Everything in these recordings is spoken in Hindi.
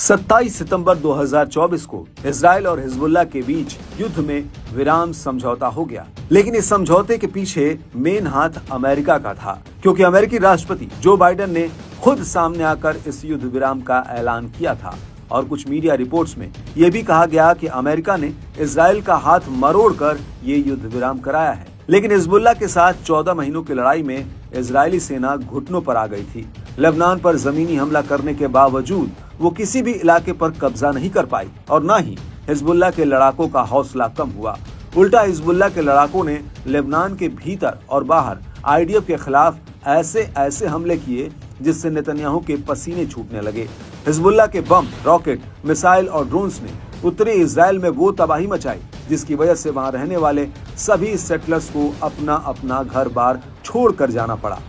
27 सितंबर 2024 को इजराइल और हिजबुल्लाह के बीच युद्ध में विराम समझौता हो गया, लेकिन इस समझौते के पीछे मेन हाथ अमेरिका का था, क्योंकि अमेरिकी राष्ट्रपति जो बाइडेन ने खुद सामने आकर इस युद्ध विराम का ऐलान किया था। और कुछ मीडिया रिपोर्ट्स में यह भी कहा गया कि अमेरिका ने इजराइल का हाथ मरोड़कर ये युद्ध विराम कराया है। लेकिन हिजबुल्लाह के साथ 14 महीनों की लड़ाई में इजरायली सेना घुटनों पर आ गई थी। लेबनान पर जमीनी हमला करने के बावजूद वो किसी भी इलाके पर कब्जा नहीं कर पाई और न ही हिजबुल्लाह के लड़ाकों का हौसला कम हुआ। उल्टा हिजबुल्लाह के लड़ाकों ने लेबनान के भीतर और बाहर आईडीएफ के खिलाफ ऐसे हमले किए जिससे नेतन्याहू के पसीने छूटने लगे। हिजबुल्लाह के बम, रॉकेट, मिसाइल और ड्रोन्स ने उत्तरी इजराइल में वो तबाही मचाई जिसकी वजह से वहां रहने वाले सभी सेटलर्स को अपना अपना घर बार छोड़कर जाना पड़ा।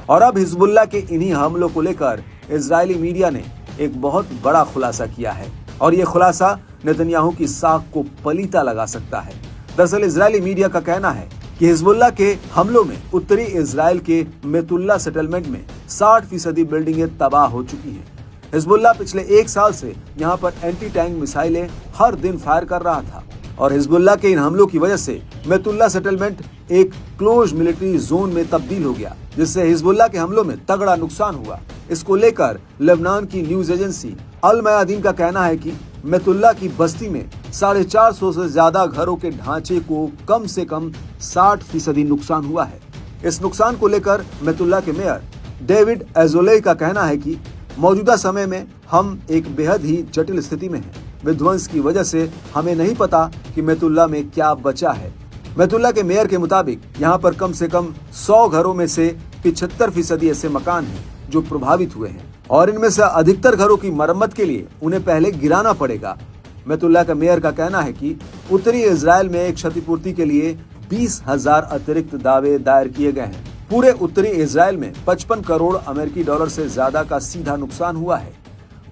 और अब हिजबुल्लाह के इन्हीं हमलों को लेकर इजरायली मीडिया ने एक बहुत बड़ा खुलासा किया है और ये खुलासा नेतन्याहू की साख को पलीता लगा सकता है। दरअसल इजरायली मीडिया का कहना है कि हिजबुल्लाह के हमलों में उत्तरी इजराइल के मेतुल्ला सेटलमेंट में 60% बिल्डिंगें तबाह हो चुकी हैं। हिजबुल्लाह पिछले 1 साल से यहाँ पर एंटी टैंक मिसाइलें हर दिन फायर कर रहा था और हिजबुल्लाह के इन हमलों की वजह से मेतुल्ला सेटलमेंट एक क्लोज मिलिट्री जोन में तब्दील हो गया, जिससे हिजबुल्लाह के हमलों में तगड़ा नुकसान हुआ। इसको लेकर लेबनान की न्यूज एजेंसी अल मयादीन का कहना है कि मेतुल्ला की बस्ती में 450 से ज्यादा घरों के ढांचे को कम से कम 60% नुकसान हुआ है। इस नुकसान को लेकर मेतुल्ला के मेयर डेविड एजोले का कहना है कि मौजूदा समय में हम एक बेहद ही जटिल स्थिति में हैं। विध्वंस की वजह से हमें नहीं पता कि मेतुल्ला में क्या बचा है। मेतुल्ला के मेयर के मुताबिक यहाँ पर कम से कम 100 घरों में से 75% ऐसे मकान हैं जो प्रभावित हुए हैं और इनमें से अधिकतर घरों की मरम्मत के लिए उन्हें पहले गिराना पड़ेगा। मेतुल्ला का मेयर का कहना है कि उत्तरी इजराइल में एक क्षतिपूर्ति के लिए 20,000 अतिरिक्त दावे दायर किए गए हैं। पूरे उत्तरी इजराइल में 55 करोड़ अमेरिकी डॉलर से ज्यादा का सीधा नुकसान हुआ है।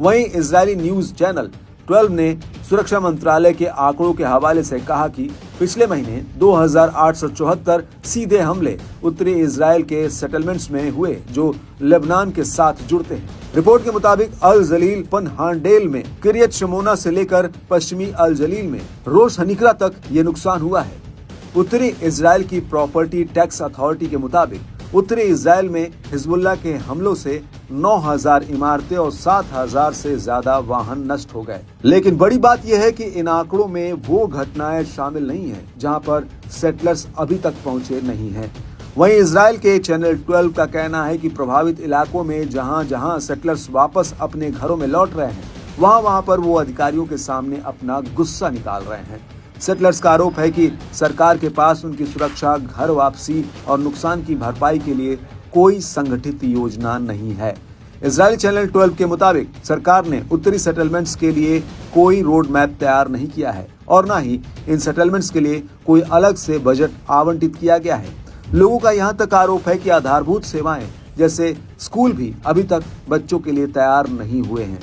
वहीं इजरायली न्यूज चैनल 12 ने सुरक्षा मंत्रालय के आंकड़ों के हवाले से कहा कि पिछले महीने 2,874 सीधे हमले उत्तरी इजराइल के सेटलमेंट्स में हुए जो लेबनान के साथ जुड़ते हैं। रिपोर्ट के मुताबिक अल जलील पनहांडेल में किरियत शमोना से लेकर पश्चिमी अल जलील में रोश हनिकरा तक ये नुकसान हुआ है। उत्तरी इजराइल की प्रॉपर्टी टैक्स अथॉरिटी के मुताबिक उत्तरी इजराइल में हिजबुल्लाह के हमलों से 9,000 इमारतें और 7,000 से ज्यादा वाहन नष्ट हो गए। लेकिन बड़ी बात यह है कि इन आंकड़ों में वो घटनाएं शामिल नहीं है जहां पर सेटलर्स अभी तक पहुंचे नहीं हैं। वहीं इजराइल के चैनल 12 का कहना है कि प्रभावित इलाकों में जहां जहां सेटलर्स वापस अपने घरों में लौट रहे हैं वहां पर वो अधिकारियों के सामने अपना गुस्सा निकाल रहे हैं। सेटलर्स का आरोप है कि सरकार के पास उनकी सुरक्षा, घर वापसी और नुकसान की भरपाई के लिए कोई संगठित योजना नहीं है। इजरायली चैनल 12 के मुताबिक सरकार ने उत्तरी सेटलमेंट्स के लिए कोई रोड मैप तैयार नहीं किया है और न ही इन सेटलमेंट्स के लिए कोई अलग से बजट आवंटित किया गया है। लोगों का यहाँ तक आरोप है कि आधारभूत सेवाएं जैसे स्कूल भी अभी तक बच्चों के लिए तैयार नहीं हुए हैं।